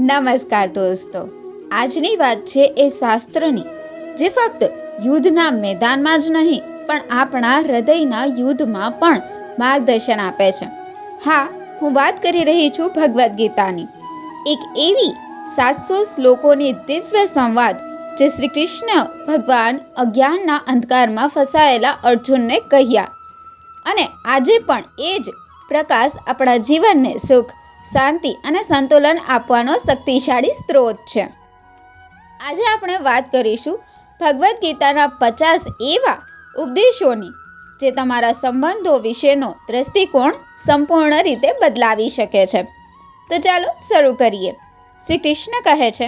નમસ્કાર દોસ્તો, આજની વાત છે એ શાસ્ત્રની જે ફક્ત યુદ્ધના મેદાનમાં જ નહીં પણ આપણા હૃદયના યુદ્ધમાં પણ માર્ગદર્શન આપે છે. હા, હું વાત કરી રહી છું ભગવદ્ ગીતાની. એક એવી 700 શ્લોકોની દિવ્ય સંવાદ જે શ્રી કૃષ્ણ ભગવાન અજ્ઞાનના અંધકારમાં ફસાયેલા અર્જુનને કહ્યા, અને આજે પણ એ જ પ્રકાશ આપણા જીવનને સુખ, શાંતિ અને સંતુલન આપવાનો શક્તિશાળી સ્ત્રોત છે. આજે આપણે વાત કરીશું ભગવદ્ ગીતાના 50 એવા ઉપદેશોની જે તમારા સંબંધો વિશેનો દૃષ્ટિકોણ સંપૂર્ણ રીતે બદલાવી શકે છે. તો ચાલો શરૂ કરીએ. શ્રી કૃષ્ણ કહે છે,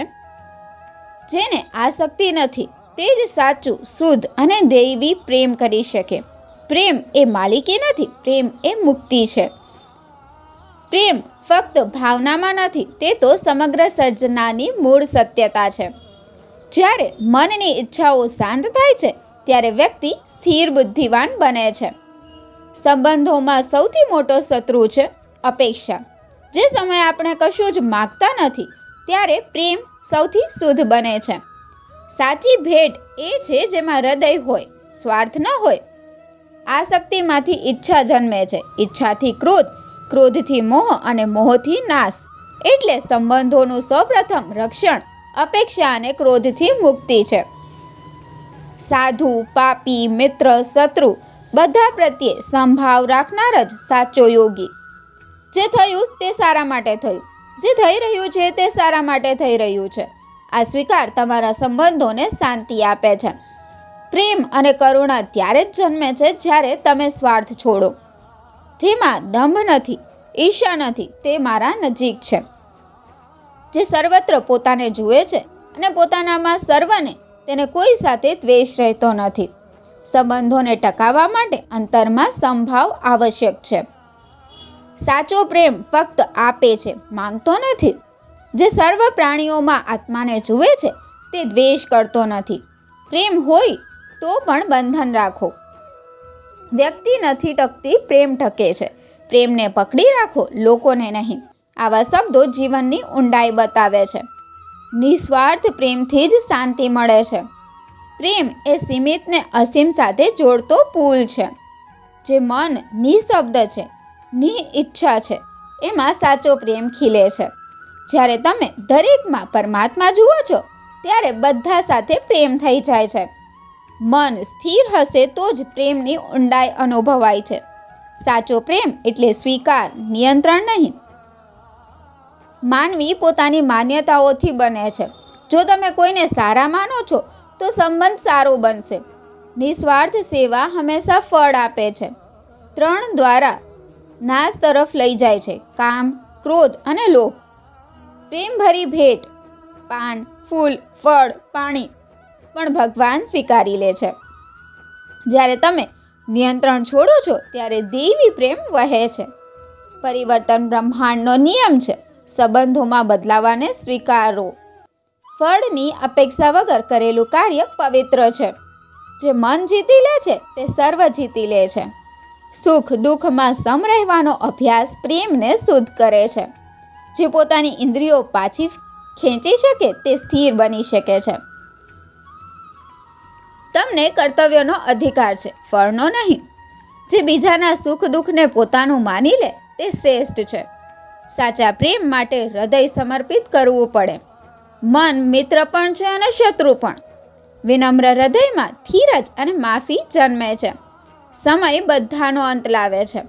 જેને આસક્તિ નથી તે જ સાચું, શુદ્ધ અને દૈવી પ્રેમ કરી શકે. પ્રેમ એ માલિકી નથી, પ્રેમ એ મુક્તિ છે. પ્રેમ ફક્ત ભાવનામાં નથી, તે તો સમગ્ર સર્જનાની મૂળ સત્યતા છે. જ્યારે મનની ઈચ્છાઓ શાંત થાય છે ત્યારે વ્યક્તિ સ્થિર બુદ્ધિવાન બને છે. સંબંધોમાં સૌથી મોટો શત્રુ છે અપેક્ષા. જે સમયે આપણે કશું જ માગતા નથી ત્યારે પ્રેમ સૌથી શુદ્ધ બને છે. સાચી ભેટ એ છે જેમાં હૃદય હોય, સ્વાર્થ ન હોય. આસક્તિમાંથી ઈચ્છા જન્મે છે, ઈચ્છાથી ક્રોધ, ક્રોધથી મોહ અને મોહથી નાશ. એટલે સંબંધોનું સૌપ્રથમ રક્ષણ અપેક્ષા અને ક્રોધથી મુક્તિ છે. સાધુ, પાપી, મિત્ર, શત્રુ બધા પ્રત્યે સંભાવ રાખનાર જ સાચો યોગી. જે થયું તે સારા માટે થયું, જે થઈ રહ્યું છે તે સારા માટે થઈ રહ્યું છે. આ સ્વીકાર તમારા સંબંધોને શાંતિ આપે છે. પ્રેમ અને કરુણા ત્યારે જ જન્મે છે જ્યારે તમે સ્વાર્થ છોડો. જેમાં દંભ નથી, ઈર્ષા નથી, તે મારા નજીક છે. જે સર્વત્ર પોતાને જુએ છે અને પોતાનામાં સર્વને, તેને કોઈ સાથે દ્વેષ રહેતો નથી. સંબંધોને ટકાવવા માટે અંતરમાં સંભાવ આવશ્યક છે. સાચો પ્રેમ ફક્ત આપે છે, માંગતો નથી. જે સર્વ પ્રાણીઓમાં આત્માને જુએ છે તે દ્વેષ કરતો નથી. પ્રેમ હોય તો પણ બંધન રાખો. વ્યક્તિ નથી ટકતી, પ્રેમ ટકે છે. પ્રેમને પકડી રાખો, લોકોને નહીં. આવા શબ્દો જીવનની ઊંડાઈ બતાવે છે. નિસ્વાર્થ પ્રેમથી જ શાંતિ મળે છે. પ્રેમ એ સીમિતને અસીમ સાથે જોડતો પુલ છે. જે મન નિઃશબ્દ છે, નિઃઈચ્છા છે, એમાં સાચો પ્રેમ ખીલે છે. જ્યારે તમે દરેકમાં પરમાત્મા જુઓ છો ત્યારે બધા સાથે પ્રેમ થઈ જાય છે. મન સ્થિર હશે તો જ પ્રેમની ઊંડાઈ અનુભવાય છે. સાચો પ્રેમ એટલે સ્વીકાર, નિયંત્રણ નહીં. માનવી પોતાની માન્યતાઓથી બને છે. જો તમે કોઈને સારા માનો છો તો સંબંધ સારો બનશે. નિસ્વાર્થ સેવા હંમેશા ફળ આપે છે. 3 દ્વારા નાશ તરફ લઈ જાય છે: કામ, ક્રોધ અને લોભ. પ્રેમભરી ભેટ, પાન, ફૂલ, ફળ, પાણી પણ ભગવાન સ્વીકારી લે છે. જ્યારે તમે નિયંત્રણ છોડો છો ત્યારે દૈવી પ્રેમ વહે છે. પરિવર્તન બ્રહ્માંડનો નિયમ છે. સંબંધોમાં બદલાવાને સ્વીકારો. ફળની અપેક્ષા વગર કરેલું કાર્ય પવિત્ર છે. જે મન જીતી લે છે તે સર્વ જીતી લે છે. સુખ દુઃખમાં સમ રહેવાનો અભ્યાસ પ્રેમને શુદ્ધ કરે છે. જે પોતાની ઇન્દ્રિયો પાછી ખેંચી શકે તે સ્થિર બની શકે છે. તમને કર્તવ્યનો અધિકાર છે, ફળનો નહીં. જે બીજાના સુખ દુઃખને પોતાનું માની લે તે શ્રેષ્ઠ છે. સાચા પ્રેમ માટે હૃદય સમર્પિત કરવું પડે. મન મિત્ર પણ છે અને શત્રુ પણ. વિનમ્ર હૃદયમાં ધીરજ અને માફી જન્મે છે. સમય બધાનો અંત લાવે છે.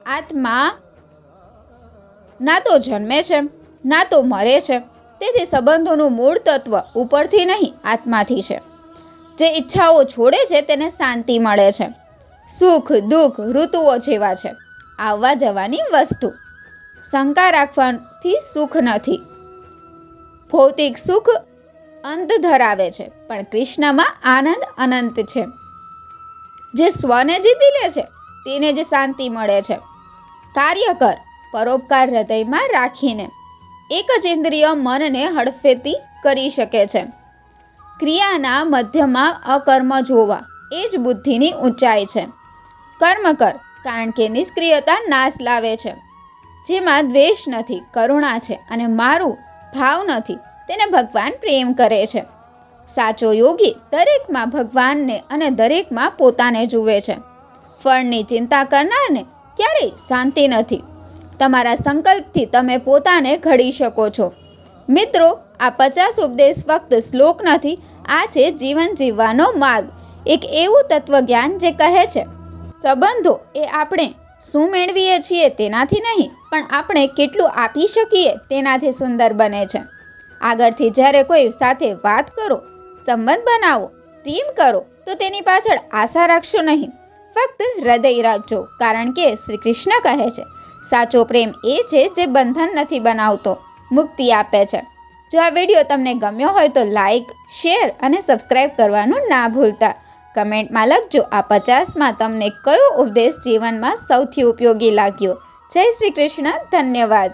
આત્મા ના તો જન્મે છે ના તો મરે છે. તેથી સંબંધોનું મૂળ તત્વ ઉપરથી નહીં, આત્માથી છે. જે ઈચ્છાઓ છોડે છે તેને શાંતિ મળે છે. સુખ દુઃખ ઋતુઓ જેવા છે, આવવા જવાની વસ્તુ. શંકા રાખવાથી સુખ નથી. ભૌતિક સુખ અંત ધરાવે છે પણ કૃષ્ણમાં આનંદ અનંત છે. જે સ્વને જીતી લે છે તેને જ શાંતિ મળે છે. કાર્ય કર, પરોપકાર હૃદયમાં રાખીને. એક જ ઇન્દ્રિય મનને હડફેતી કરી શકે છે. ક્રિયાના મધ્યમાં અકર્મ જોવા એ જ બુદ્ધિની ઊંચાઈ છે. કર્મ કર, કારણ કે નિષ્ક્રિયતા નાશ લાવે છે. જેમાં દ્વેષ નથી, કરુણા છે અને મારું ભાવ નથી, તેને ભગવાન પ્રેમ કરે છે. સાચો યોગી દરેકમાં ભગવાનને અને દરેકમાં પોતાને જુએ છે. ફળની ચિંતા કરનારને ક્યારેય શાંતિ નથી. તમારા સંકલ્પથી તમે પોતાને ઘડી શકો છો. મિત્રો, આ 50 ઉપદેશ ફક્ત શ્લોક નથી, આ છે જીવન જીવવાનો માર્ગ. એક એવું તત્વજ્ઞાન જે કહે છે સંબંધો એ આપણે શું મેળવીએ છીએ તેનાથી નહીં, પણ આપણે કેટલું આપી શકીએ તેનાથી સુંદર બને છે. આગળથી જ્યારે કોઈ સાથે વાત કરો, સંબંધ બનાવો, પ્રેમ કરો, તો તેની પાછળ આશા રાખશો નહીં, ફક્ત હૃદય રાખજો. કારણ કે શ્રી કૃષ્ણ કહે છે, સાચો પ્રેમ એ છે જે બંધન નથી બનાવતો, મુક્તિ આપે છે. જો આ વિડીયો તમને ગમ્યો હોય તો લાઈક, શેર અને સબસ્ક્રાઈબ કરવાનું ના ભૂલતા. કમેન્ટમાં લખજો આ 50માં તમને કયો ઉપદેશ જીવનમાં સૌથી ઉપયોગી લાગ્યો. જય શ્રી કૃષ્ણ. ધન્યવાદ.